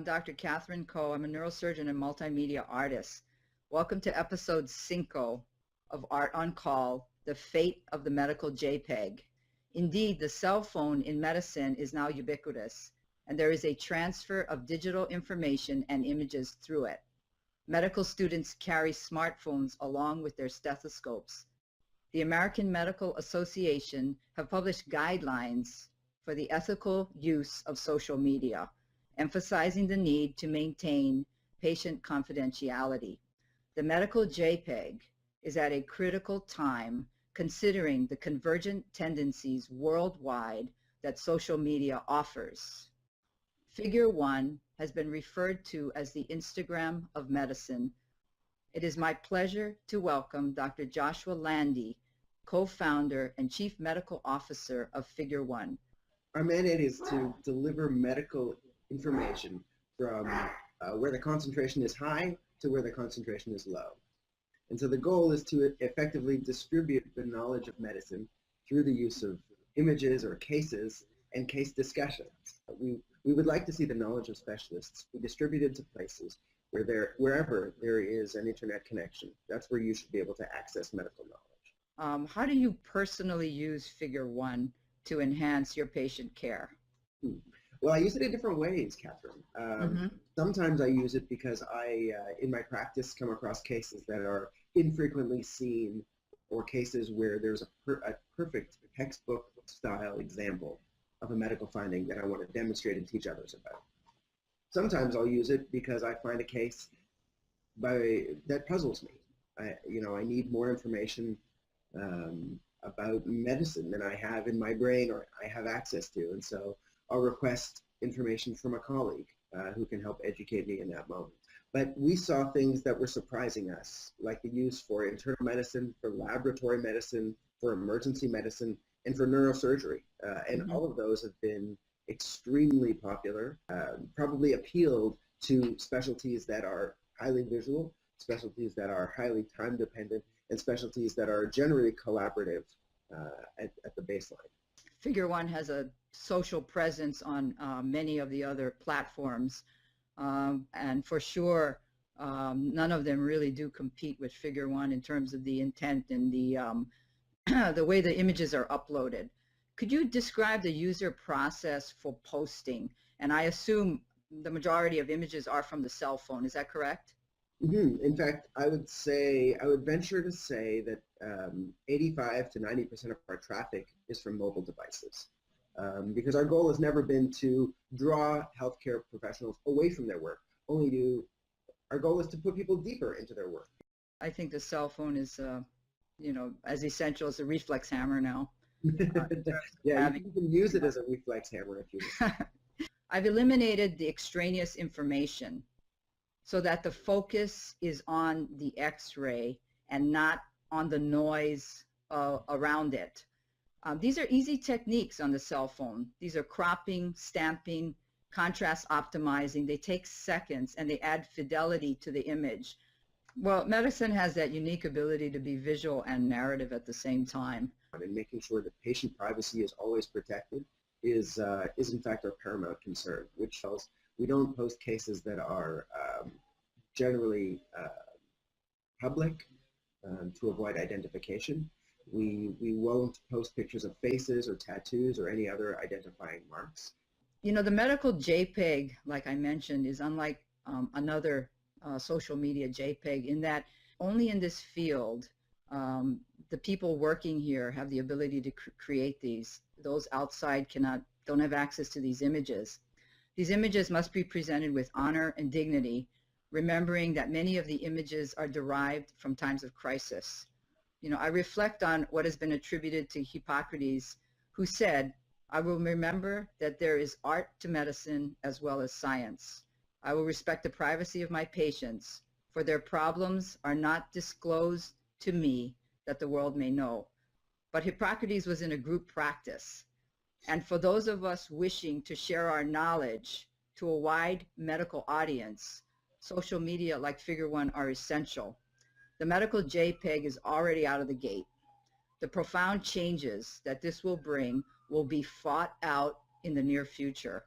Dr. Kathryn Coe. I'm a neurosurgeon and multimedia artist. Welcome to episode 5 of Art on Call, The Fate of the Medical JPEG. Indeed, the cell phone in medicine is now ubiquitous, and there is a transfer of digital information and images through it. Medical students carry smartphones along with their stethoscopes. The American Medical Association have published guidelines for the ethical use of social media, emphasizing the need to maintain patient confidentiality. The medical JPEG is at a critical time considering the convergent tendencies worldwide that social media offers. Figure 1 has been referred to as the Instagram of medicine. It is my pleasure to welcome Dr. Joshua Landy, co-founder and chief medical officer of Figure 1. Our mandate is to deliver medical information from where the concentration is high to where the concentration is low. And so the goal is to effectively distribute the knowledge of medicine through the use of images or cases and case discussions. We would like to see the knowledge of specialists be distributed to places wherever there is an internet connection. That's where you should be able to access medical knowledge. How do you personally use Figure 1 to enhance your patient care? Well, I use it in different ways, Kathryn. Sometimes I use it because I, in my practice, come across cases that are infrequently seen or cases where there's a perfect textbook-style example of a medical finding that I want to demonstrate and teach others about. Sometimes I'll use it because I find a case that puzzles me. I need more information about medicine than I have in my brain or I have access to, and so I'll request information from a colleague who can help educate me in that moment. But we saw things that were surprising us, like the use for internal medicine, for laboratory medicine, for emergency medicine, and for neurosurgery. And all of those have been extremely popular, probably appealed to specialties that are highly visual, specialties that are highly time dependent, and specialties that are generally collaborative at the baseline. Figure 1 has a social presence on many of the other platforms, and for sure none of them really do compete with Figure 1 in terms of the intent and the the way the images are uploaded. Could you describe the user process for posting? And I assume the majority of images are from the cell phone, is that correct? In fact, I would venture to say that 85 to 90% of our traffic is from mobile devices, because our goal has never been to draw healthcare professionals away from their work. Our goal is to put people deeper into their work. I think the cell phone is, as essential as a reflex hammer now. Yeah, you can use it as a reflex hammer if you want. I've eliminated the extraneous information so that the focus is on the X-ray and not on the noise around it. These are easy techniques on the cell phone. These are cropping, stamping, contrast optimizing. They take seconds and they add fidelity to the image. Well, medicine has that unique ability to be visual and narrative at the same time. And making sure that patient privacy is always protected is in fact our paramount concern, which tells we don't post cases that are generally public to avoid identification. We won't post pictures of faces or tattoos or any other identifying marks. The medical JPEG, like I mentioned, is unlike another social media JPEG in that only in this field the people working here have the ability to create these. Those outside don't have access to these images. These images must be presented with honor and dignity, remembering that many of the images are derived from times of crisis. I reflect on what has been attributed to Hippocrates, who said, "I will remember that there is art to medicine as well as science. I will respect the privacy of my patients, for their problems are not disclosed to me that the world may know." But Hippocrates was in a group practice. And for those of us wishing to share our knowledge to a wide medical audience, social media like Figure 1 are essential. The medical JPEG is already out of the gate. The profound changes that this will bring will be fought out in the near future.